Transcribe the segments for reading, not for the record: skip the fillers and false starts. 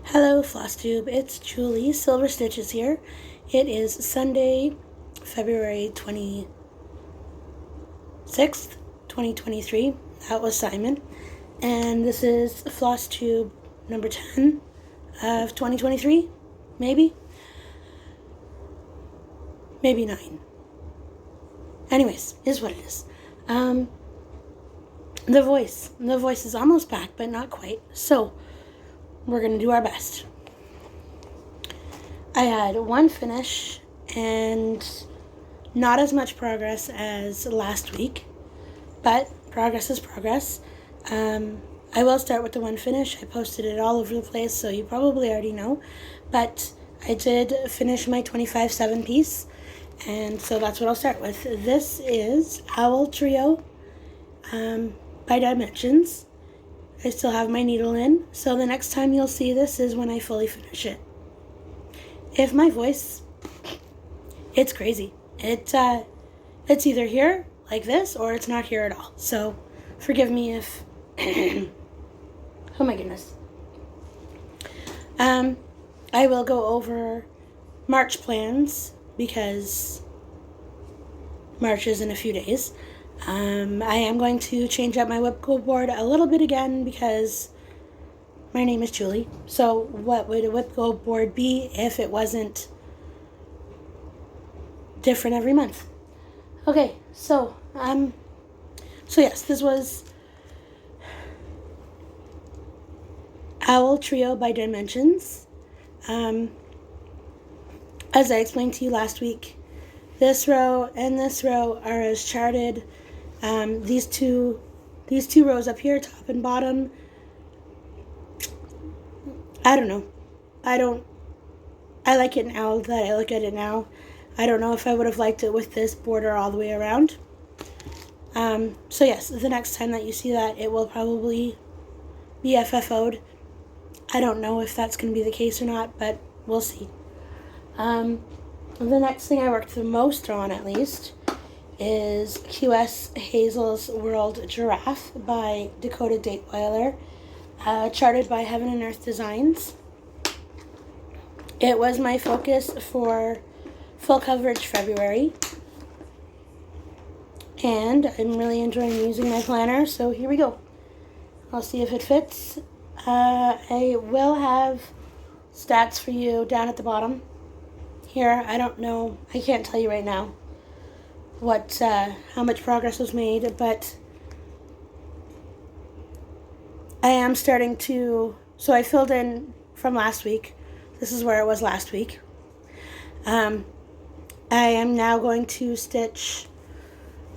Hello, FlossTube. It's Julie. Silver Stitches here. It is Sunday, February 26th, 2023. That was Simon. And this is FlossTube number 10 of 2023. Maybe. Maybe 9. Anyways, is what it is. The voice is almost back, but not quite. So, we're going to do our best. I had one finish and not as much progress as last week, but progress is progress. I will start with the one finish. I posted it all over the place, so you probably already know, but I did finish my 25/7 piece, and so that's what I'll start with. This is Owl Trio by Dimensions. I still have my needle in, so the next time you'll see this is when I fully finish it. If my voice, it's crazy. It's either here, like this, or it's not here at all. So, forgive me if, oh my goodness. I will go over March plans, because March is in a few days. I am going to change up my whipco board a little bit again because my name is Julie. So what would a whipco board be if it wasn't different every month? Okay, so yes, this was Owl Trio by Dimensions. As I explained to you last week, this row and this row are as charted. These two rows up here, top and bottom, I don't know. I like it now that I look at it now. I don't know if I would have liked it with this border all the way around. So yes, the next time that you see that, it will probably be FFO'd. I don't know if that's going to be the case or not, but we'll see. The next thing I worked the most on, at least, is QS Hazel's World Giraffe by Dakota Dateweiler, charted by Heaven and Earth Designs. It was my focus for full coverage February, and I'm really enjoying using my planner, so here we go. I'll see if it fits. I will have stats for you down at the bottom here. I don't know, I can't tell you right now what how much progress was made, but I am starting to, so I filled in from last week. This is where it was last week. I am now going to stitch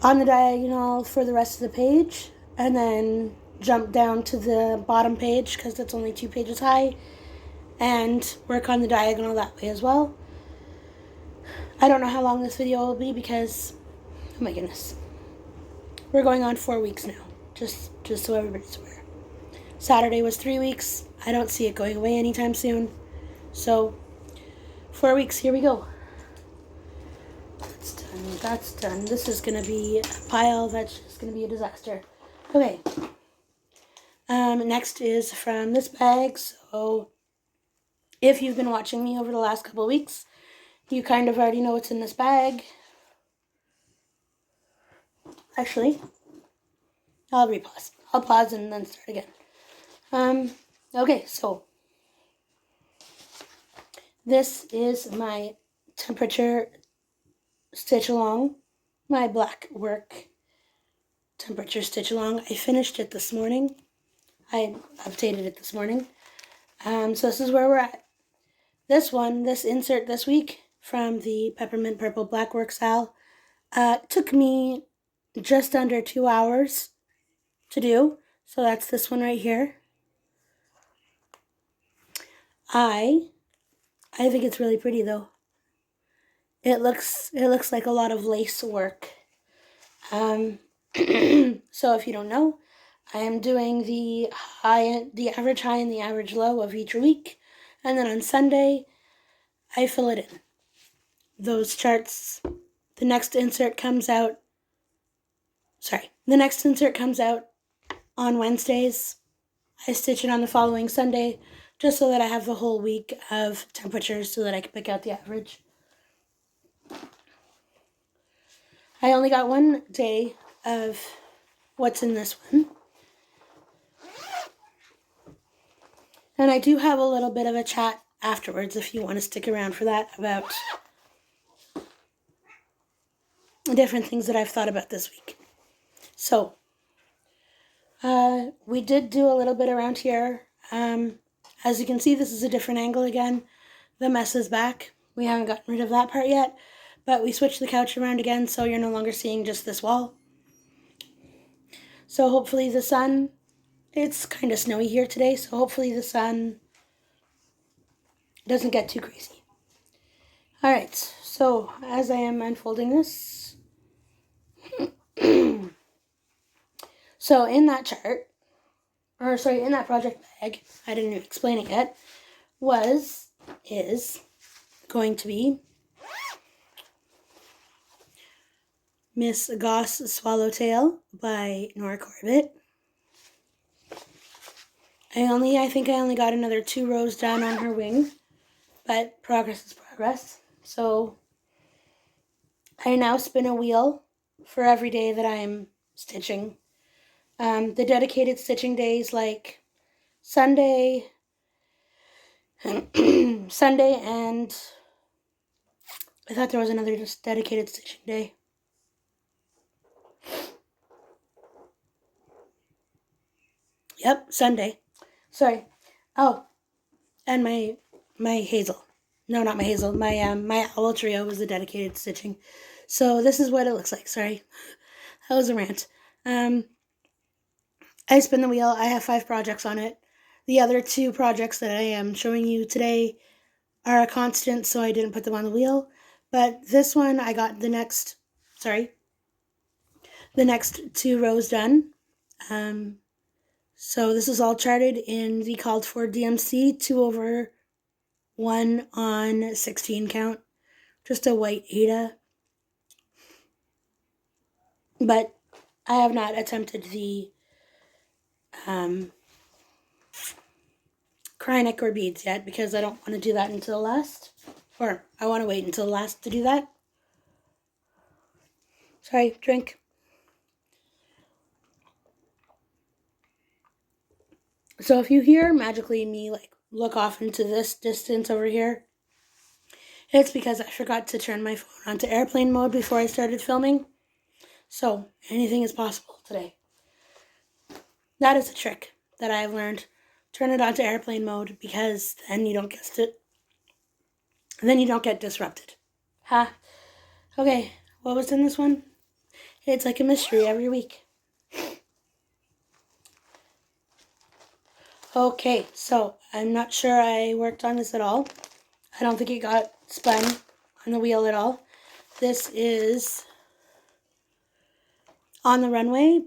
on the diagonal for the rest of the page, and then jump down to the bottom page because it's only 2 pages high, and work on the diagonal that way as well. I don't know how long this video will be because, oh my goodness, we're going on 4 weeks now, just so everybody's aware. Saturday was 3 weeks. I don't see it going away anytime soon. So, 4 weeks, here we go. That's done. This is going to be a pile that's just going to be a disaster. Okay. Next is from this bag. So, if you've been watching me over the last couple of weeks, you kind of already know what's in this bag. Actually, I'll repause. I'll pause and then start again. Okay, so this is my temperature stitch along, my black work temperature stitch along. I finished it this morning. I updated it this morning. So this is where we're at. This insert this week from the Peppermint Purple Blackwork Sal took me just under 2 hours to do. So that's this one right here. I think it's really pretty though. It looks like a lot of lace work. So if you don't know, I am doing the average high and the average low of each week, and then on Sunday I fill it in. Those charts, the next insert comes out on Wednesdays. I stitch it on the following Sunday, just so that I have the whole week of temperatures so that I can pick out the average. I only got one day of what's in this one. And I do have a little bit of a chat afterwards if you want to stick around for that about different things that I've thought about this week. So, we did do a little bit around here. As you can see, this is a different angle again. The mess is back. We haven't gotten rid of that part yet, but we switched the couch around again, so you're no longer seeing just this wall. So hopefully the sun, it's kind of snowy here today, so hopefully the sun doesn't get too crazy. Alright, so as I am unfolding this, so in that chart, in that project bag, I didn't explain it yet, is going to be Miss Goss Swallowtail by Nora Corbett. I think I only got another 2 rows down on her wing, but progress is progress. So I now spin a wheel for every day that I'm stitching. The dedicated stitching days like Sunday, Sunday, and I thought there was another just dedicated stitching day. Yep, Sunday. Sorry. Oh, and my hazel. No, not my hazel. My owl trio was the dedicated stitching. So this is what it looks like. Sorry, that was a rant. I spin the wheel. I have 5 projects on it. The other 2 projects that I am showing you today are a constant, so I didn't put them on the wheel. But this one, I got the next 2 rows done. So this is all charted in the called for DMC 2/1 on 16 count. Just a white Ada. But I have not attempted the Krynic or beads yet because I don't want to do that until last. Or I want to wait until last to do that. Sorry, drink. So if you hear magically me look off into this distance over here, it's because I forgot to turn my phone onto airplane mode before I started filming. So anything is possible today. That is a trick that I've learned. Turn it onto airplane mode because then you don't get disrupted. Ha. Okay, what was in this one? It's like a mystery every week. Okay, so I'm not sure I worked on this at all. I don't think it got spun on the wheel at all. This is On the Runway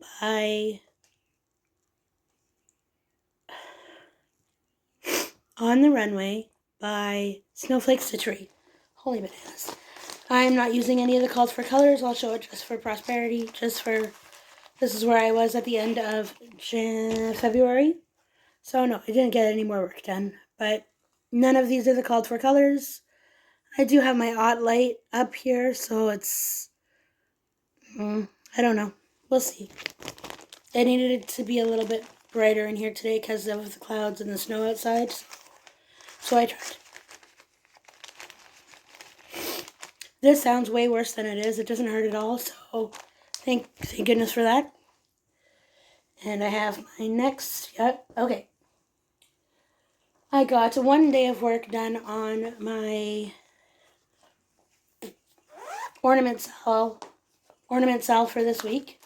by Snowflake Stitchery. Holy bananas. I'm not using any of the calls for colors. I'll show it just for prosperity. This is where I was at the end of February. So no, I didn't get any more work done. But none of these are the called for colors. I do have my odd light up here, so it's, I don't know. We'll see. I needed it to be a little bit brighter in here today because of the clouds and the snow outside. So I tried. This sounds way worse than it is. It doesn't hurt at all, so thank goodness for that. And I have my next, yep, okay. I got 1 day of work done on my ornament cell for this week.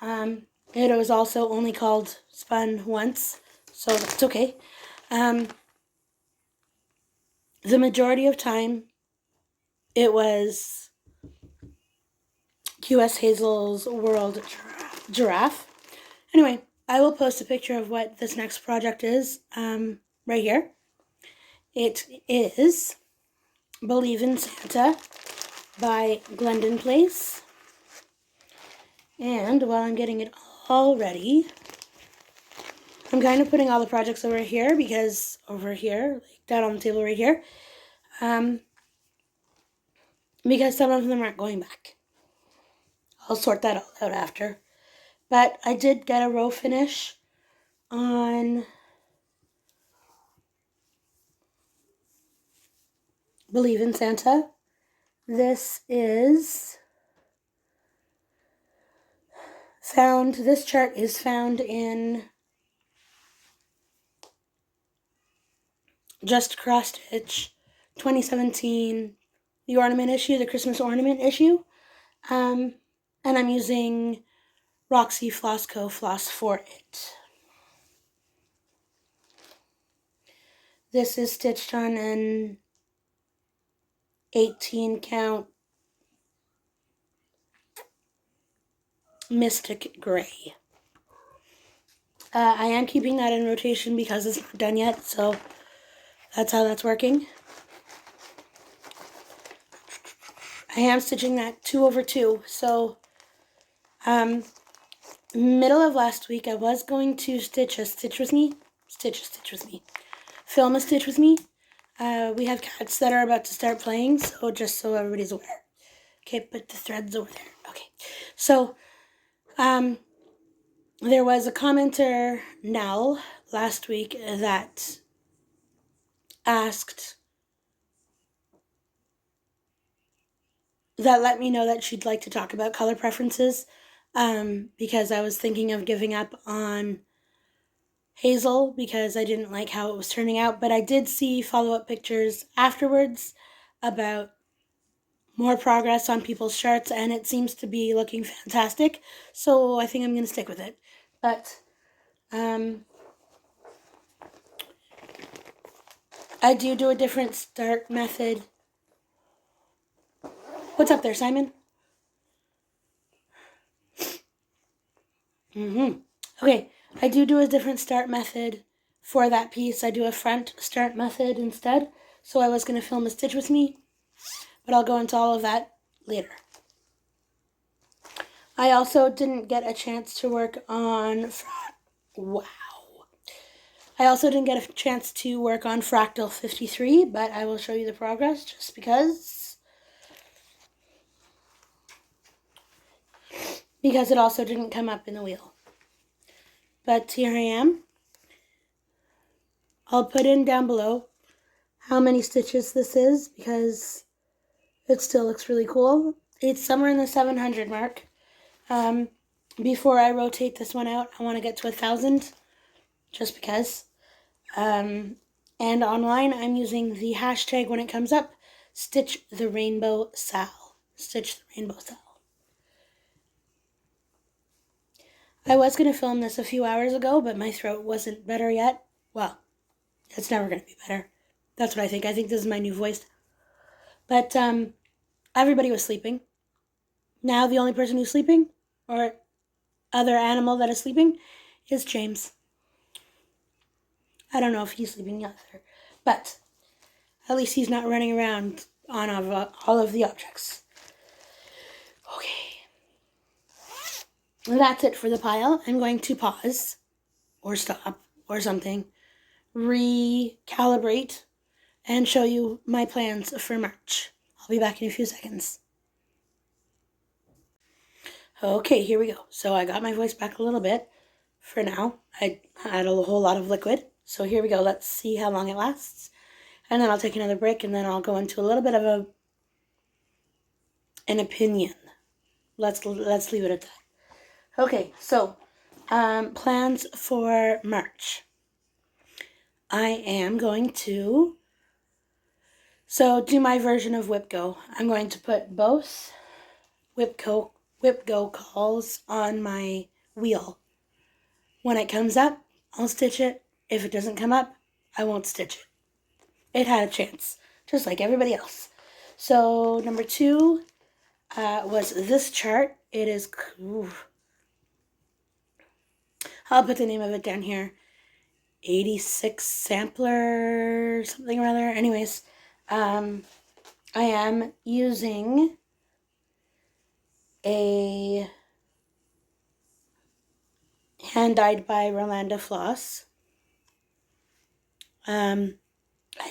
It was also only called spun once, so that's okay. The majority of time, it was QS Hazel's World Giraffe. Anyway, I will post a picture of what this next project is right here. It is Believe in Santa by Glendon Place. And while I'm getting it all ready, I'm kind of putting all the projects over here because like down on the table right here, because some of them aren't going back. I'll sort that all out after. But I did get a row finish on Believe in Santa. This chart is found in Just Cross Stitch 2017, the ornament issue, the Christmas ornament issue. And I'm using Roxy Floss Co. Floss for it. This is stitched on an 18 count Mystic Gray. I am keeping that in rotation because it's not done yet, so that's how that's working. I am stitching that 2/2, so middle of last week I was going to film a stitch with me. We have cats that are about to start playing, so just so everybody's aware. Okay, put the threads over there. Okay, so there was a commenter, Nell, last week that let me know that she'd like to talk about color preferences, because I was thinking of giving up on Hazel because I didn't like how it was turning out, but I did see follow-up pictures afterwards about more progress on people's charts, and it seems to be looking fantastic, so I think I'm going to stick with it. But I do a different start method. What's up there, Simon? Okay, I do a different start method for that piece. I do a front start method instead. So I was going to film a stitch with me, but I'll go into all of that later. I also didn't get a chance to work on... I also didn't get a chance to work on Fractal 53, but I will show you the progress just because it also didn't come up in the wheel. But here I am. I'll put in down below how many stitches this is because it still looks really cool. It's somewhere in the 700 mark. Before I rotate this one out, I want to get to 1,000 just because. And online, I'm using the hashtag when it comes up, Stitch the Rainbow Sal. Stitch the Rainbow Sal. I was going to film this a few hours ago, but my throat wasn't better yet. Well, it's never going to be better. That's what I think. I think this is my new voice. But everybody was sleeping. Now the only person who's sleeping, or other animal that is sleeping, is James. I don't know if he's sleeping either, but at least he's not running around on all of the objects. Okay. That's it for the pile. I'm going to pause, or stop, or something, recalibrate, and show you my plans for March. I'll be back in a few seconds. Okay, here we go. So I got my voice back a little bit for now. I had a whole lot of liquid. So here we go. Let's see how long it lasts. And then I'll take another break, and then I'll go into a little bit of an opinion. Let's leave it at that. Okay, so plans for March. I am going to do my version of Whip Go. I'm going to put both Whip Go calls on my wheel. When it comes up, I'll stitch it. If it doesn't come up, I won't stitch it. It had a chance, just like everybody else. So number 2 was this chart. It is... I'll put the name of it down here. 86 sampler something or other. Anyways, I am using a hand dyed by Rolanda Floss. I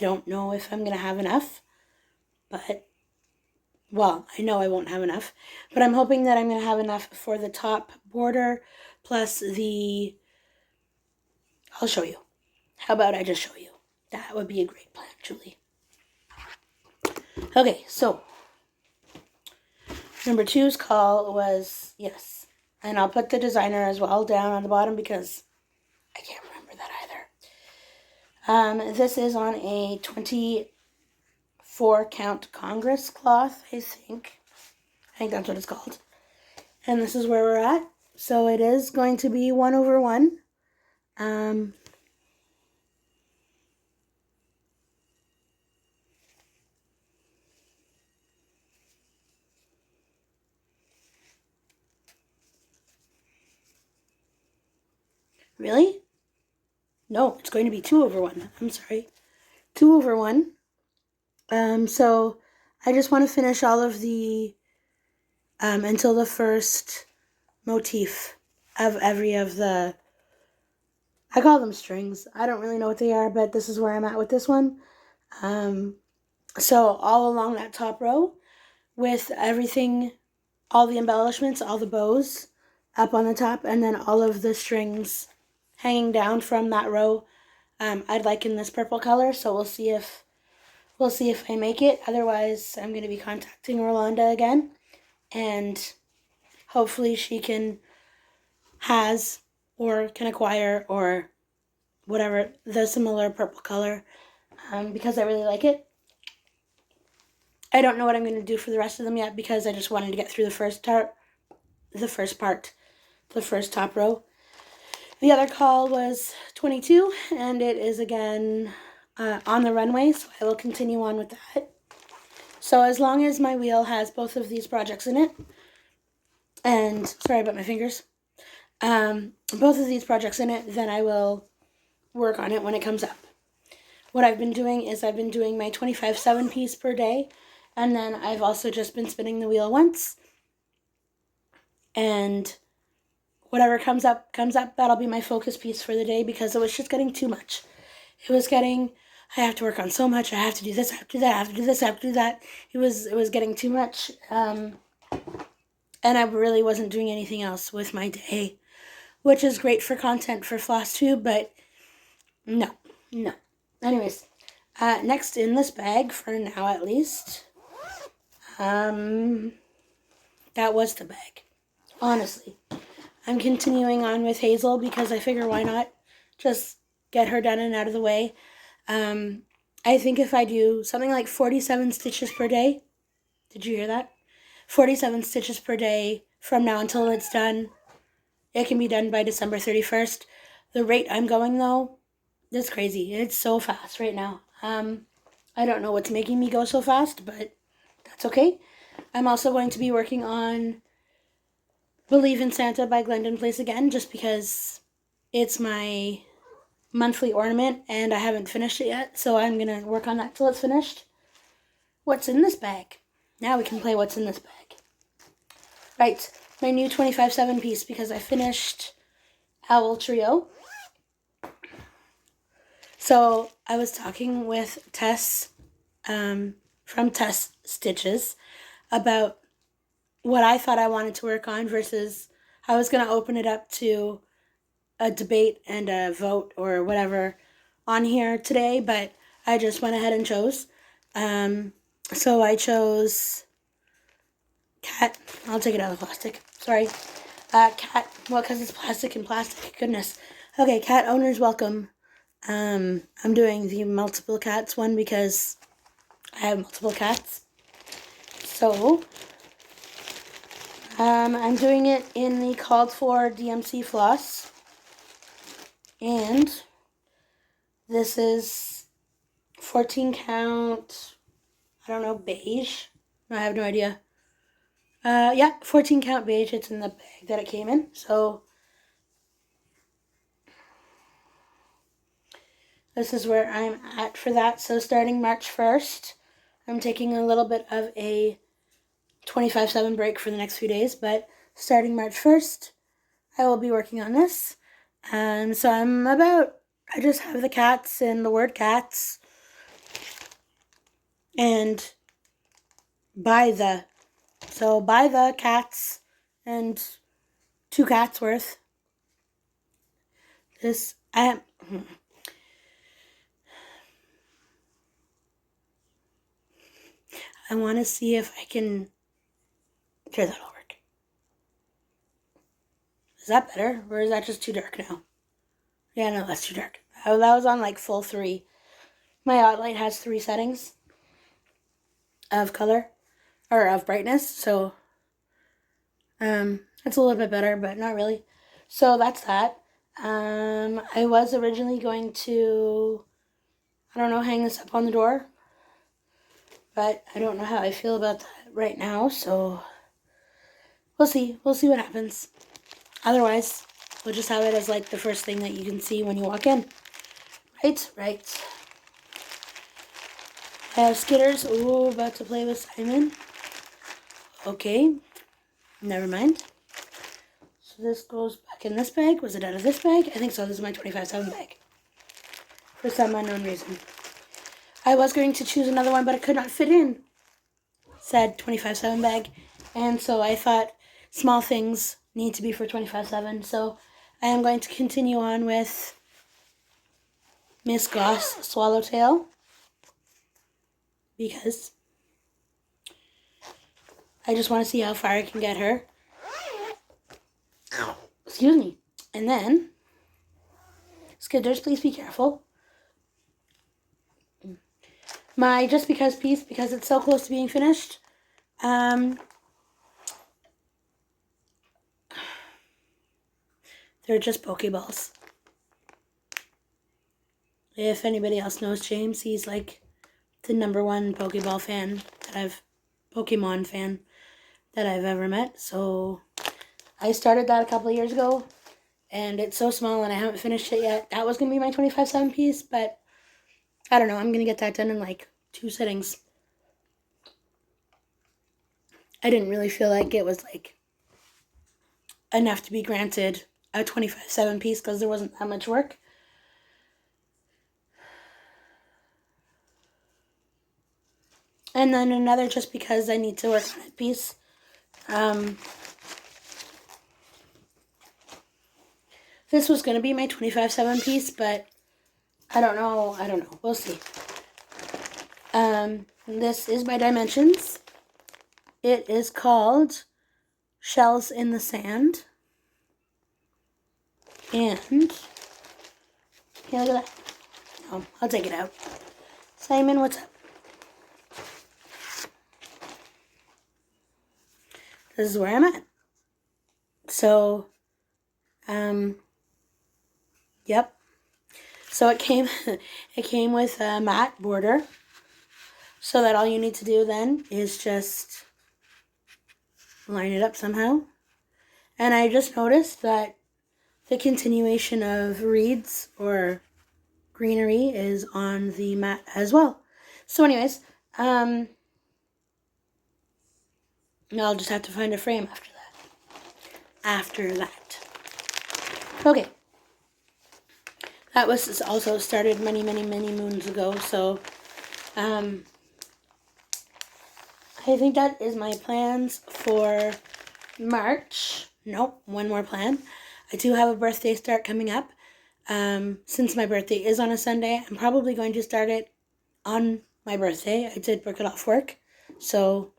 don't know if I'm going to have enough, but, well, I know I won't have enough, but I'm hoping that I'm going to have enough for the top border plus I'll show you. How about I just show you? That would be a great plan, Julie. Okay, so number 2's call was yes. And I'll put the designer as well down on the bottom because I can't remember that either. This is on a 24 count Congress cloth, I think. I think that's what it's called. And this is where we're at. So it is going to be 1/1. Really? No, it's going to be 2/1. I'm sorry. 2/1. So I just want to finish all of the, until the first motif of every of the, I call them strings. I don't really know what they are, but this is where I'm at with this one. So all along that top row with everything, all the embellishments, all the bows up on the top, and then all of the strings hanging down from that row. I'd like in this purple color, so we'll see if I make it. Otherwise, I'm going to be contacting Rolanda again, and hopefully she can acquire or whatever the similar purple color, because I really like it. I don't know what I'm going to do for the rest of them yet because I just wanted to get through the first top row. The other call was 22, and it is again on the runway, so I will continue on with that. So as long as my wheel has both of these projects in it, and sorry about my fingers, both of these projects in it, then I will work on it when it comes up. What I've been doing is I've been doing my 25/7 piece per day, and then I've also just been spinning the wheel once, and whatever comes up, that'll be my focus piece for the day because it was just getting too much. It was getting, I have to work on so much, I have to do this, I have to do that, I have to do this, I have to do that. It was getting too much, and I really wasn't doing anything else with my day, which is great for content for FlossTube, but no. Anyways, next in this bag, for now at least, that was the bag. Honestly, I'm continuing on with Hazel because I figure why not just get her done and out of the way. I think if I do something like 47 stitches per day, did you hear that? 47 stitches per day from now until it's done. It can be done by December 31st. The rate I'm going, though, it's crazy. It's so fast right now. I don't know what's making me go so fast, but that's okay. I'm also going to be working on Believe in Santa by Glendon Place again, just because it's my monthly ornament and I haven't finished it yet, so I'm going to work on that till it's finished. What's in this bag? Now we can play what's in this bag. Right, my new 25/7 piece, because I finished Owl Trio. So I was talking with Tess from Tess Stitches about what I thought I wanted to work on versus I was going to open it up to a debate and a vote or whatever on here today, but I just went ahead and chose. So I chose cat. I'll take it out of the plastic. Sorry. Cat. Well, because it's plastic and plastic. Goodness. Okay, cat owners welcome. I'm doing the multiple cats one because I have multiple cats. So, I'm doing it in the called for DMC floss. And this is 14 count, I don't know, beige. I have no idea. Yeah, 14 count beige. It's in the bag that it came in. So, this is where I'm at for that. So starting March 1st, I'm taking a little bit of a 25/7 break for the next few days, but starting March 1st, I will be working on this. So I just have the cats and the word cats and buy the cats and 2 cats worth. I want to see if I can. Okay, that'll work. Is that better, or is that just too dark now? Yeah, no, that's too dark. Oh, that was on like full 3. My light has 3 settings of color or of brightness, so it's a little bit better, but not really. So that's that. I was originally going to, I don't know, hang this up on the door, but I don't know how I feel about that right now, so we'll see. We'll see what happens. Otherwise, we'll just have it as like the first thing that you can see when you walk in. Right? Right. I have Skitters. Ooh, about to play with Simon. Okay. Never mind. So this goes back in this bag. Was it out of this bag? I think so. This is my 25/7 bag. For some unknown reason. I was going to choose another one, but it could not fit in said 25/7 bag. And so I thought small things need to be for 25/7. So I am going to continue on with Miss Goss Swallowtail. Because I just want to see how far I can get her. Excuse me. And then, Skitters, please be careful. My Just Because piece, because it's so close to being finished. They're just Pokeballs. If anybody else knows James, he's like the #1 Pokemon fan that I've ever met. So I started that a couple of years ago, and it's so small and I haven't finished it yet. That was going to be my 25/7 piece, but I don't know. I'm going to get that done in like 2 sittings. I didn't really feel like it was like enough to be granted a 25/7 piece because there wasn't that much work. And then another just because I need to work on it piece. This was going to be my 25/7 piece, but I don't know. We'll see. This is by Dimensions. It is called Shells in the Sand. And, yeah, look at that. Oh, I'll take it out. Simon, what's up? This is where I'm at. So, yep. So it came with a matte border. So that all you need to do then is just line it up somehow. And I just noticed that the continuation of reeds or greenery is on the mat as well. So anyways, I'll just have to find a frame after that. Okay. That was also started many, many, many moons ago. So, I think that is my plans for March. Nope, one more plan. I do have a birthday start coming up. Since my birthday is on a Sunday, I'm probably going to start it on my birthday. I did book it off work. So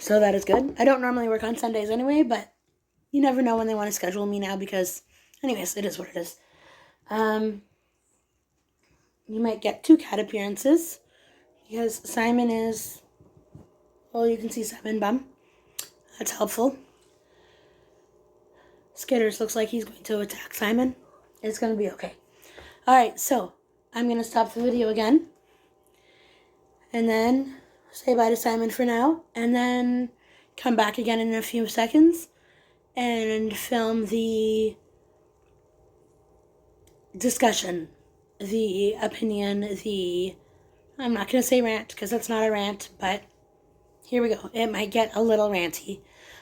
that is good. I don't normally work on Sundays anyway, but you never know when they want to schedule me now because, anyways, it is what it is. You might get 2 cat appearances because Simon is, well, you can see Simon bum. That's helpful. Skitters looks like he's going to attack Simon. It's going to be okay. Alright, so I'm going to stop the video again. And then say bye to Simon for now. And then come back again in a few seconds. And film the discussion. The opinion. I'm not going to say rant because that's not a rant. But here we go. It might get a little ranty.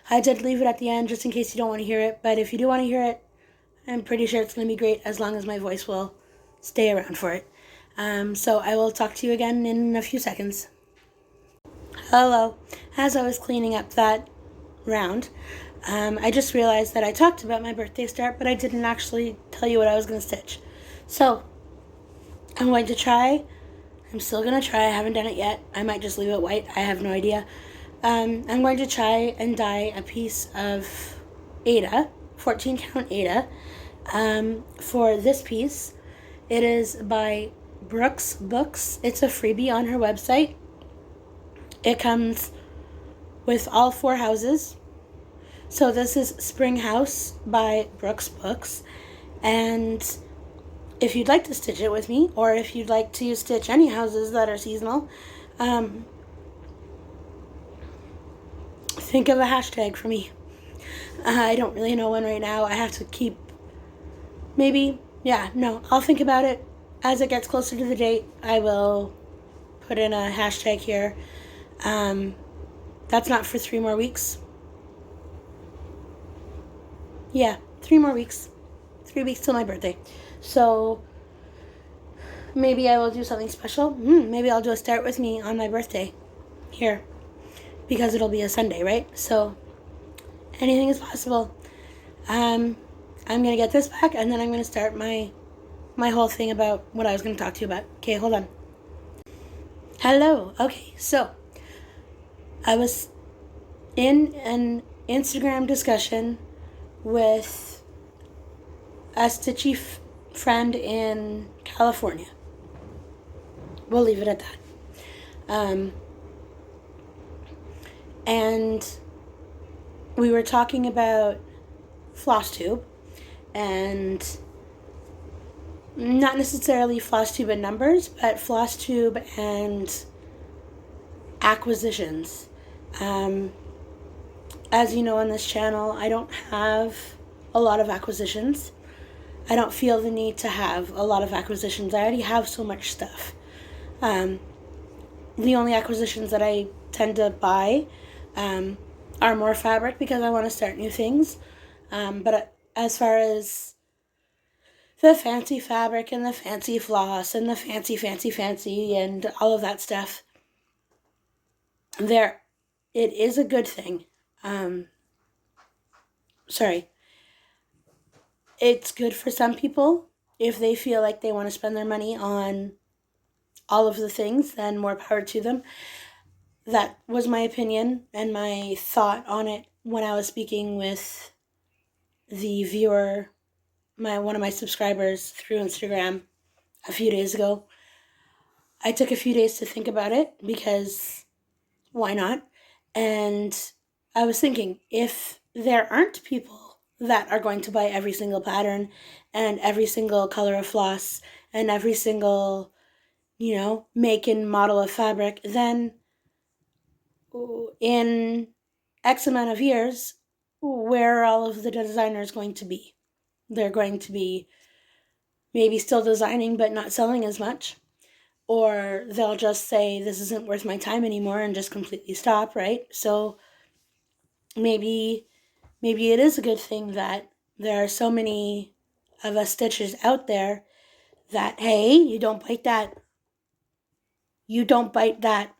I did leave it at the end just in case you don't want to hear it, but if you do want to hear it, I'm pretty sure it's going to be great as long as my voice will stay around for it. So I will talk to you again in a few seconds. Hello. As I was cleaning up that round, I just realized that I talked about my birthday start, but I didn't actually tell you what I was going to stitch. So I'm going to try. I'm still going to try. I haven't done it yet. I might just leave it white. I have no idea. I'm going to try and dye a piece of Aida, 14 count Aida, for this piece. It is by Brooks Books. It's a freebie on her website. It comes with all 4 houses. So this is Spring House by Brooks Books. And if you'd like to stitch it with me, or if you'd like to stitch any houses that are seasonal, think of a hashtag for me. I don't really know one right now. I have to keep, I'll think about it. As it gets closer to the date, I will put in a hashtag here. That's not for 3 more weeks. Yeah, 3 more weeks. 3 weeks till my birthday. So maybe I will do something special. Maybe I'll do a start with me on my birthday here, because it'll be a Sunday, right? So anything is possible. I'm going to get this back, and then I'm going to start my whole thing about what I was going to talk to you about. Okay, hold on. Hello. Okay, so I was in an Instagram discussion with a Stitchy friend in California. We'll leave it at that. And we were talking about FlossTube, and not necessarily FlossTube in numbers, but FlossTube and acquisitions. As you know, on this channel, I don't have a lot of acquisitions. I don't feel the need to have a lot of acquisitions. I already have so much stuff. The only acquisitions that I tend to buy are more fabric because I want to start new things. But as far as the fancy fabric and the fancy floss and the fancy and all of that stuff, it is a good thing. It's good for some people. If they feel like they want to spend their money on all of the things, then more power to them. That was my opinion and my thought on it when I was speaking with the viewer, one of my subscribers through Instagram a few days ago. I took a few days to think about it because why not? And I was thinking, if there aren't people that are going to buy every single pattern and every single color of floss and every single, make and model of fabric, then in X amount of years, where are all of the designers going to be? They're going to be maybe still designing but not selling as much. Or they'll just say, this isn't worth my time anymore, and just completely stop, right? So maybe it is a good thing that there are so many of us stitchers out there that, hey, you don't bite that. You don't bite that.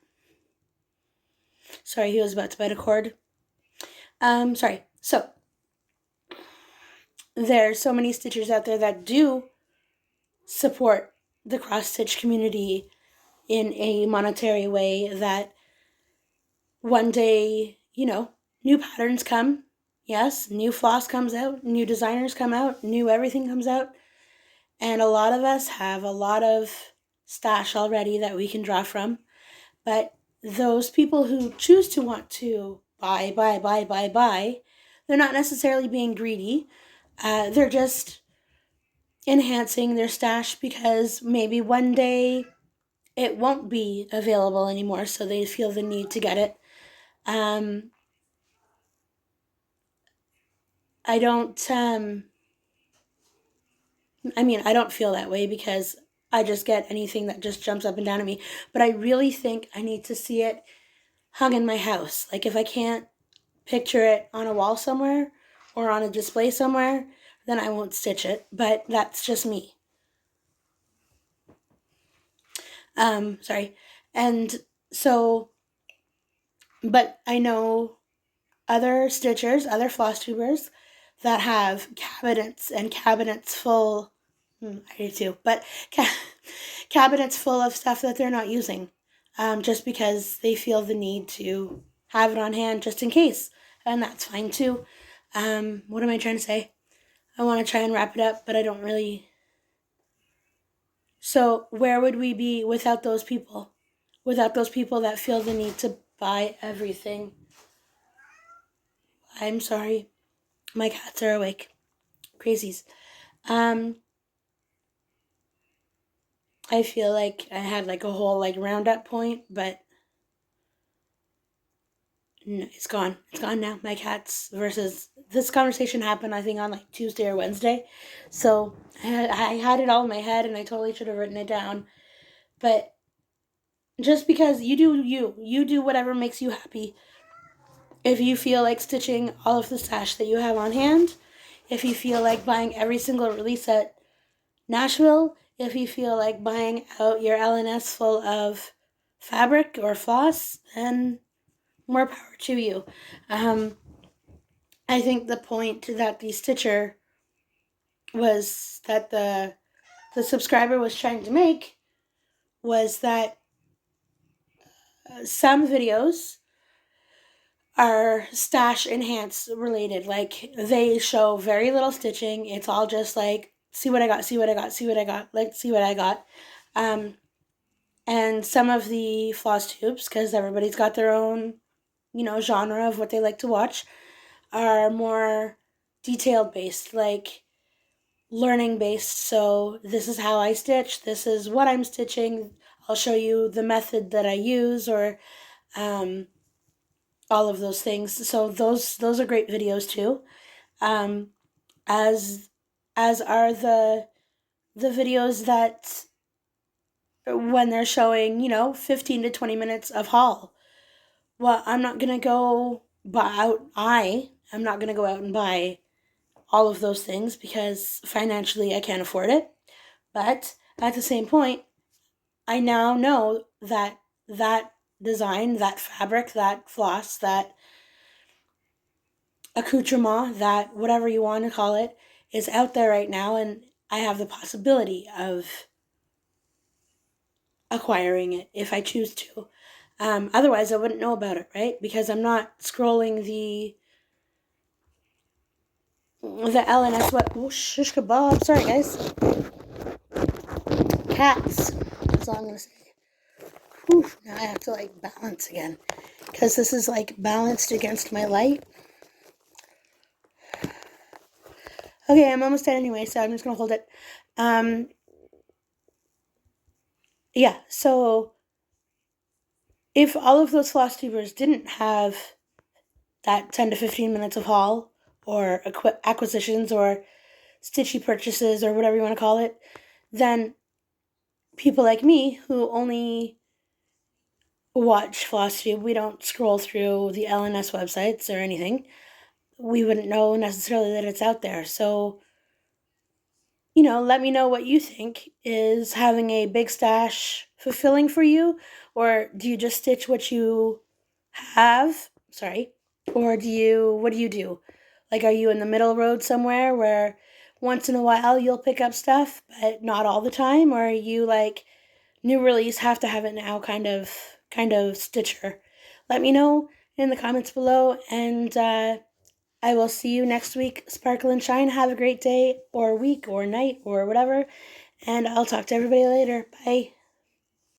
Sorry, he was about to bite a cord. Sorry. So there's so many stitchers out there that do support the cross-stitch community in a monetary way, that one day, new patterns come. Yes, new floss comes out, new designers come out, new everything comes out. And a lot of us have a lot of stash already that we can draw from. But those people who choose to want to buy, they're not necessarily being greedy. They're just enhancing their stash because maybe one day it won't be available anymore, so they feel the need to get it. I don't feel that way because I just get anything that just jumps up and down at me. But I really think I need to see it hung in my house. Like, if I can't picture it on a wall somewhere or on a display somewhere, then I won't stitch it. But that's just me. Sorry. And so, but I know other stitchers, other floss tubers that have cabinets and cabinets full. I do too, but cabinets full of stuff that they're not using, just because they feel the need to have it on hand just in case, and that's fine too. What am I trying to say? I want to try and wrap it up, but I don't really. So where would we be without those people? Without those people that feel the need to buy everything. I'm sorry. My cats are awake. Crazies. I feel like I had like a whole like roundup point, but no, it's gone. It's gone now. My cats versus this conversation happened I think on like Tuesday or Wednesday, so I had it all in my head and I totally should have written it down. But just because you do whatever makes you happy. If you feel like stitching all of the stash that you have on hand, if you feel like buying every single release at Nashville, if you feel like buying out your LNS full of fabric or floss, then more power to you. I think the point that the stitcher was that the subscriber was trying to make was that some videos are stash enhance related. Like they show very little stitching. It's all just like see what I got, see what I got, see what I got, like see what I got. And some of the floss tubes, because everybody's got their own, genre of what they like to watch, are more detailed based, like learning based. So this is how I stitch, this is what I'm stitching, I'll show you the method that I use, or all of those things. So those are great videos too. Um, as as are the videos that when they're showing, 15 to 20 minutes of haul. Well, I'm not gonna go buy out. I'm not gonna go out and buy all of those things because financially I can't afford it. But at the same point, I now know that that design, that fabric, that floss, that accoutrement, that whatever you want to call it, is out there right now, and I have the possibility of acquiring it if I choose to. Otherwise, I wouldn't know about it, right? Because I'm not scrolling the LNS. What? Oh, shish kebab. Sorry, guys. Cats. That's all I'm gonna say. Whew, now I have to like balance again because this is like balanced against my light. Okay, I'm almost done anyway, so I'm just gonna hold it. Yeah. So if all of those floss tubers didn't have that 10 to 15 minutes of haul or acquisitions or stitchy purchases or whatever you want to call it, then people like me who only watch FlossTube, we don't scroll through the LNS websites or anything, we wouldn't know necessarily that it's out there. So, let me know what you think. Is having a big stash fulfilling for you? Or do you just stitch what you have? Sorry. Or what do you do? Like, are you in the middle road somewhere where once in a while you'll pick up stuff, but not all the time? Or are you like, new release, have to have it now kind of stitcher? Let me know in the comments below, and I will see you next week. Sparkle and shine. Have a great day or week or night or whatever, and I'll talk to everybody later. Bye.